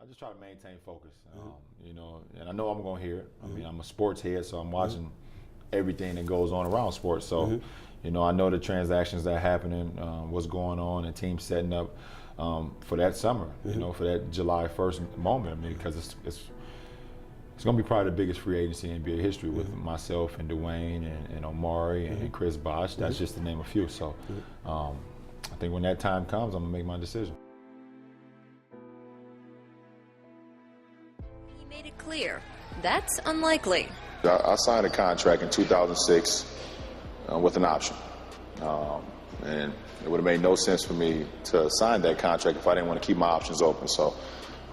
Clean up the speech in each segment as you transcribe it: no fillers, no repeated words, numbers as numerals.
I just try to maintain focus, you know, and I know I'm going to hear it. I mean, I'm a sports head, so I'm watching everything that goes on around sports. So, you know, I know the transactions that are happening, what's going on, and teams setting up for that summer, you know, for that July 1st moment. I mean, because it's going to be probably the biggest free agency in NBA history with myself and Dwayne and Omari and Chris Bosh. That's just to name a few. So I think when that time comes, I'm going to make my decision. He made it clear that's unlikely. I signed a contract in 2006 with an option. And it would have made no sense for me to sign that contract if I didn't want to keep my options open. So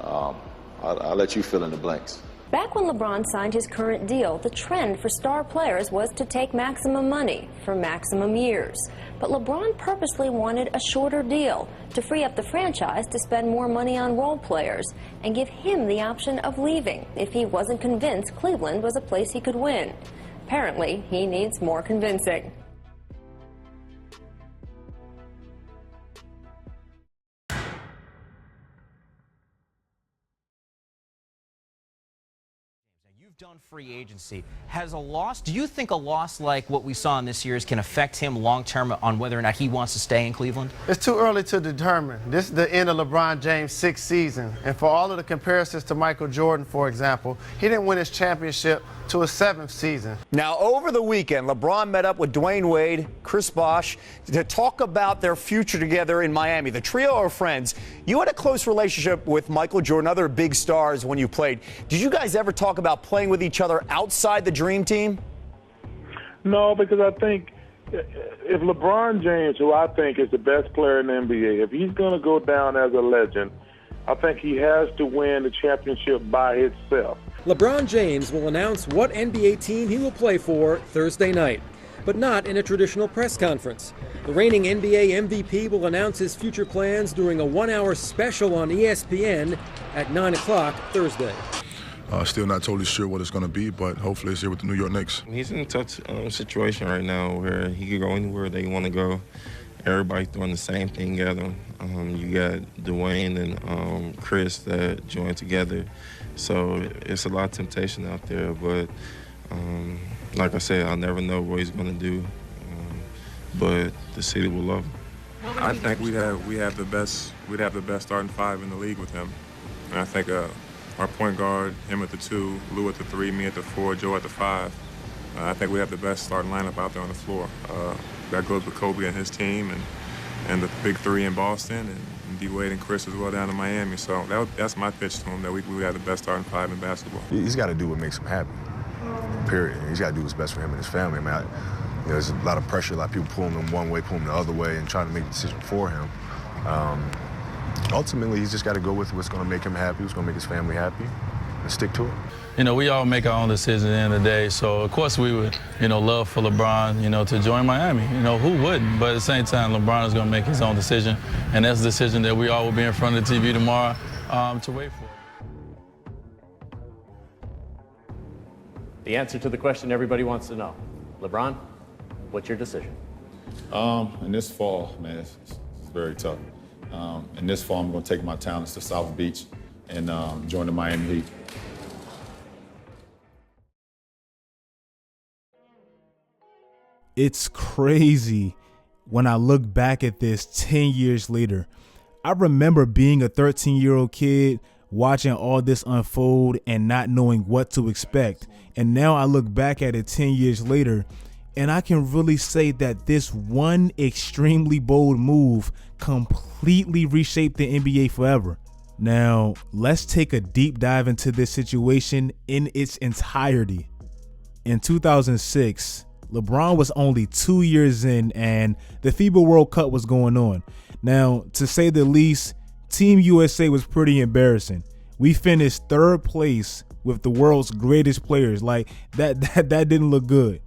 I'll let you fill in the blanks. Back when LeBron signed his current deal, the trend for star players was to take maximum money for maximum years. But LeBron purposely wanted a shorter deal to free up the franchise to spend more money on role players and give him the option of leaving if he wasn't convinced Cleveland was a place he could win. Apparently, he needs more convincing. You've done free agency. Do you think a loss like what we saw in this year's can affect him long-term on whether or not he wants to stay in Cleveland? It's too early to determine. This is the end of LeBron James' 6th season. And for all of the comparisons to Michael Jordan, for example, he didn't win his championship to his 7th season. Now, over the weekend, LeBron met up with Dwayne Wade, Chris Bosh, to talk about their future together in Miami. The trio are friends. You had a close relationship with Michael Jordan, other big stars when you played. Did you guys ever talk about playing with each other outside the Dream Team? No, because I think if LeBron James, who I think is the best player in the NBA, if he's going to go down as a legend, I think he has to win the championship by himself. LeBron James will announce what NBA team he will play for Thursday night, but not in a traditional press conference. The reigning NBA MVP will announce his future plans during a 1-hour special on ESPN at 9 o'clock Thursday. Still not totally sure what it's going to be, but hopefully it's here with the New York Knicks. He's in a tough situation right now where he could go anywhere they want to go. Everybody's doing the same thing together. You got Dwayne and Chris that join together. So it's a lot of temptation out there, but like I said, I'll never know what he's going to do, but the city will love him. I think we'd have the best starting 5 in the league with him. And I think our point guard, him at the 2, Lou at the 3, me at the 4, Joe at the 5. I think we have the best starting lineup out there on the floor. That goes with Kobe and his team and the big 3 in Boston and D-Wade and Chris as well down in Miami. So that's my pitch to him, that we have the best starting 5 in basketball. He's got to do what makes him happy, period. He's got to do what's best for him and his family. I mean, there's a lot of pressure, a lot of people pulling him one way, pulling him the other way, and trying to make a decision for him. Ultimately, he's just got to go with what's going to make him happy, what's going to make his family happy, and stick to it. You know, we all make our own decisions at the end of the day. So, of course, we would, love for LeBron, to join Miami. Who wouldn't? But at the same time, LeBron is going to make his own decision. And that's a decision that we all will be in front of the TV tomorrow to wait for. The answer to the question everybody wants to know. LeBron, what's your decision? In this fall, man, it's very tough. In this fall, I'm going to take my talents to South Beach and join the Miami Heat. It's crazy when I look back at this 10 years later. I remember being a 13-year-old kid watching all this unfold and not knowing what to expect. And now I look back at it 10 years later, and I can really say that this one extremely bold move completely reshaped the NBA forever. Now, let's take a deep dive into this situation in its entirety. In 2006, LeBron was only 2 years in and the FIBA World Cup was going on. Now, to say the least, Team USA was pretty embarrassing. We finished 3rd place with the world's greatest players. Like, that didn't look good.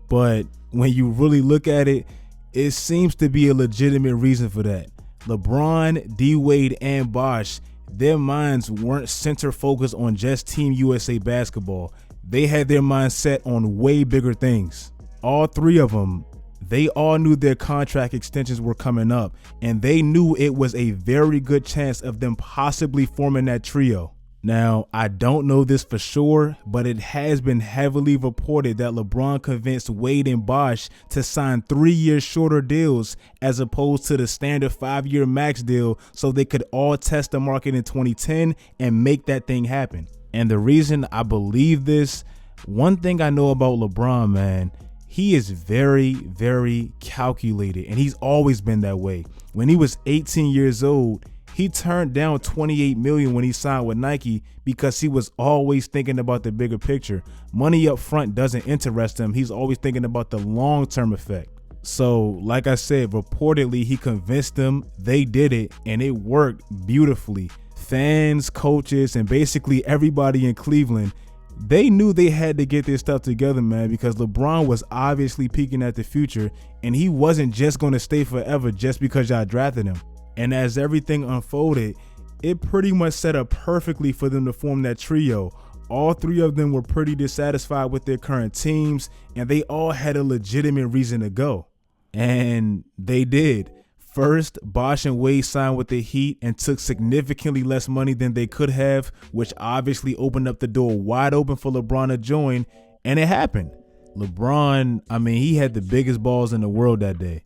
But when you really look at it, it seems to be a legitimate reason for that. LeBron, D-Wade, and Bosh, their minds weren't center focused on just Team USA basketball. They had their minds set on way bigger things. All 3 of them, they all knew their contract extensions were coming up, and they knew it was a very good chance of them possibly forming that trio. Now, I don't know this for sure, but it has been heavily reported that LeBron convinced Wade and Bosh to sign 3-year shorter deals as opposed to the standard 5-year max deal so they could all test the market in 2010 and make that thing happen. And the reason I believe this, one thing I know about LeBron, man, he is very, very calculated, and he's always been that way. When he was 18 years old, he turned down $28 million when he signed with Nike because he was always thinking about the bigger picture. Money up front doesn't interest him. He's always thinking about the long-term effect. So, like I said, reportedly, he convinced them, they did it, and it worked beautifully. Fans, coaches, and basically everybody in Cleveland, they knew they had to get this stuff together, man, because LeBron was obviously peeking at the future, and he wasn't just going to stay forever just because y'all drafted him. And as everything unfolded, it pretty much set up perfectly for them to form that trio. All three of them were pretty dissatisfied with their current teams, and they all had a legitimate reason to go. And they did. First, Bosh and Wade signed with the Heat and took significantly less money than they could have, which obviously opened up the door wide open for LeBron to join, and it happened. LeBron, he had the biggest balls in the world that day.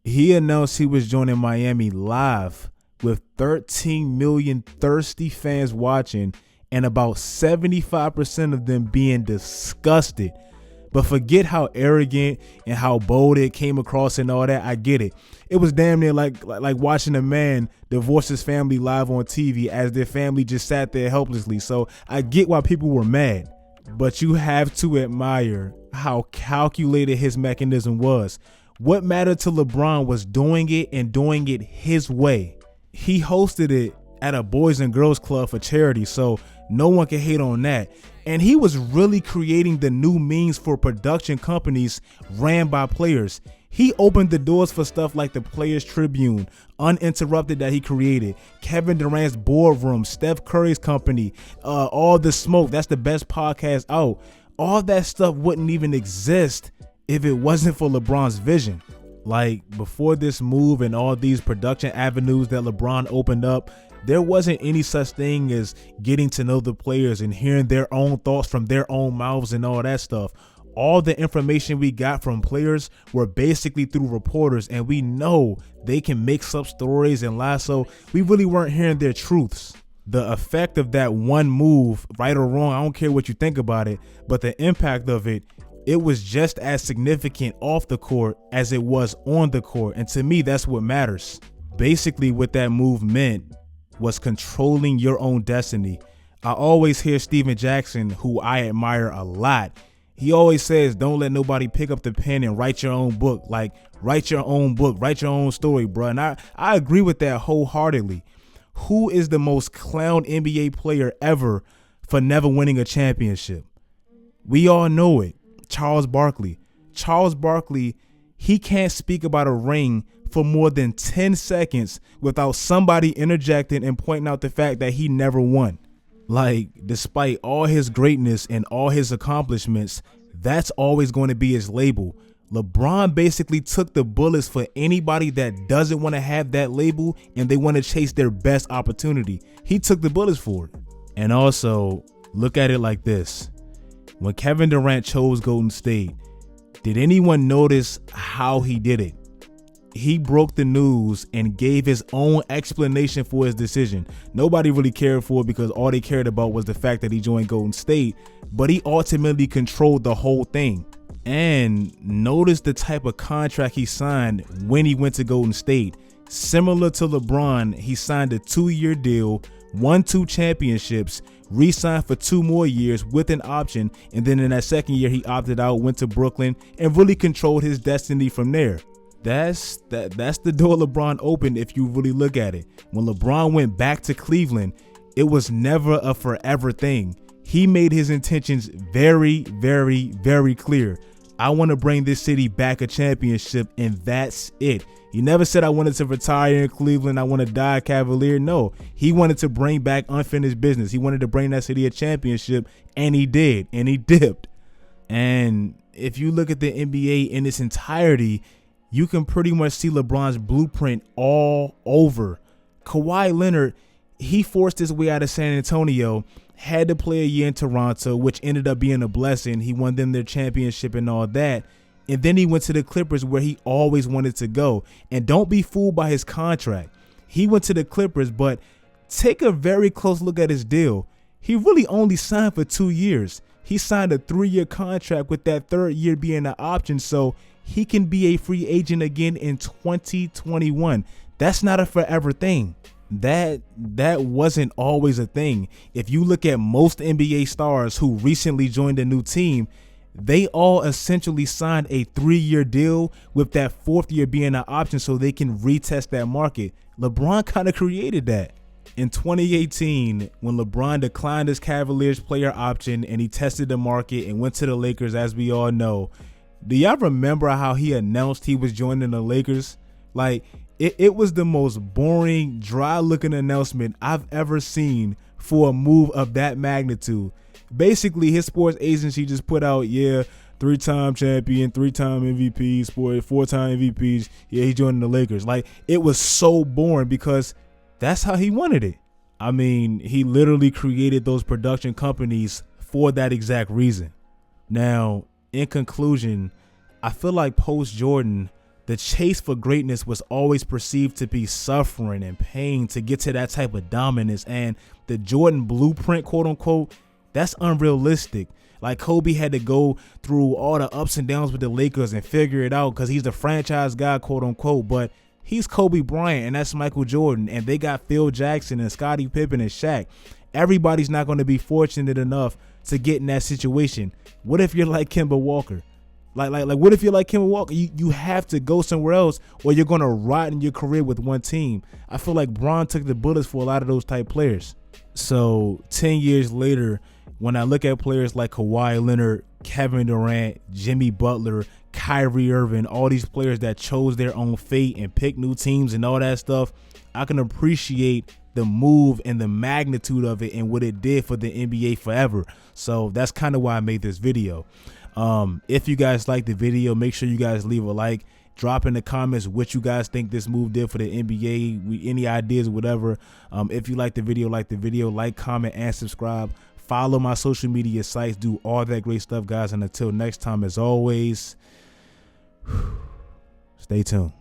He announced he was joining Miami live with 13 million thirsty fans watching and about 75% of them being disgusted. But forget how arrogant and how bold it came across and all that. I get it. It was damn near like watching a man divorce his family live on TV as their family just sat there helplessly. So I get why people were mad. But you have to admire how calculated his mechanism was. What mattered to LeBron was doing it and doing it his way. He hosted it at a Boys and Girls Club for charity, so no one can hate on that. And he was really creating the new means for production companies ran by players. He opened the doors for stuff like the Players Tribune, Uninterrupted, that he created, Kevin Durant's Boardroom, Steph Curry's company, All the Smoke, that's the best podcast out. All that stuff wouldn't even exist if it wasn't for LeBron's vision. Like, before this move and all these production avenues that LeBron opened up, there wasn't any such thing as getting to know the players and hearing their own thoughts from their own mouths and all that stuff. All the information we got from players were basically through reporters, and we know they can mix up stories and lie, so we really weren't hearing their truths. The effect of that one move, right or wrong, I don't care what you think about it, but the impact of it, it was just as significant off the court as it was on the court. And to me, that's what matters. Basically, what that move meant was controlling your own destiny. I always hear Steven Jackson, who I admire a lot, he always says, don't let nobody pick up the pen and write your own book. Like, write your own book, write your own story, bro. And I agree with that wholeheartedly. Who is the most clown NBA player ever for never winning a championship? We all know it. Charles Barkley. Charles Barkley, he can't speak about a ring for more than 10 seconds without somebody interjecting and pointing out the fact that he never won. Like, despite all his greatness and all his accomplishments, that's always going to be his label. LeBron basically took the bullets for anybody that doesn't want to have that label and they want to chase their best opportunity. He took the bullets for it. And also, look at it like this. When Kevin Durant chose Golden State, did anyone notice how he did it? He broke the news and gave his own explanation for his decision. Nobody really cared for it because all they cared about was the fact that he joined Golden State, but he ultimately controlled the whole thing. And notice the type of contract he signed when he went to Golden State. Similar to LeBron, he signed a 2-year deal, won 2 championships, re-signed for 2 more years with an option, and then in that second year he opted out, went to Brooklyn, and really controlled his destiny from there. That's the door LeBron opened if you really look at it. When LeBron went back to Cleveland, it was never a forever thing. He made his intentions very, very, very clear. I want to bring this city back a championship, and that's it. He never said I wanted to retire in Cleveland, I want to die a Cavalier. No, he wanted to bring back unfinished business. He wanted to bring that city a championship, and he did, and he dipped. And if you look at the NBA in its entirety, you can pretty much see LeBron's blueprint all over. Kawhi Leonard, he forced his way out of San Antonio, had to play a year in Toronto, which ended up being a blessing. He won them their championship and all that. And then he went to the Clippers, where he always wanted to go. And don't be fooled by his contract. He went to the Clippers, but take a very close look at his deal. He really only signed for 2 years. He signed a 3-year contract, with that 3rd year being an option, so he can be a free agent again in 2021. That's not a forever thing. That wasn't always a thing. If you look at most NBA stars who recently joined a new team, they all essentially signed a 3-year deal, with that 4th year being an option so they can retest that market. LeBron kind of created that. In 2018, when LeBron declined his Cavaliers player option and he tested the market and went to the Lakers, as we all know, do y'all remember how he announced he was joining the Lakers? Like, it was the most boring, dry-looking announcement I've ever seen for a move of that magnitude. Basically, his sports agency just put out, 3-time champion, 3-time MVP, 4-time MVPs. Yeah, he's joining the Lakers. Like, it was so boring because that's how he wanted it. I mean, he literally created those production companies for that exact reason. Now, in conclusion, I feel like post-Jordan, the chase for greatness was always perceived to be suffering and pain to get to that type of dominance. And the Jordan blueprint, quote unquote, that's unrealistic. Like, Kobe had to go through all the ups and downs with the Lakers and figure it out because he's the franchise guy, quote unquote. But he's Kobe Bryant and that's Michael Jordan. And they got Phil Jackson and Scottie Pippen and Shaq. Everybody's not going to be fortunate enough to get in that situation. What if you're like Kemba Walker? Like what if you're like Kemba Walker? You have to go somewhere else or you're going to rot in your career with one team. I feel like Bron took the bullets for a lot of those type players. So 10 years later, when I look at players like Kawhi Leonard, Kevin Durant, Jimmy Butler, Kyrie Irving, all these players that chose their own fate and picked new teams and all that stuff, I can appreciate the move and the magnitude of it and what it did for the NBA forever. So that's kind of why I made this video. If you guys like the video, make sure you guys leave a like. Drop in the comments what you guys think this move did for the NBA, any ideas, whatever. If you like the video, like, comment, and subscribe. Follow my social media sites. Do all that great stuff, guys. And until next time, as always, stay tuned.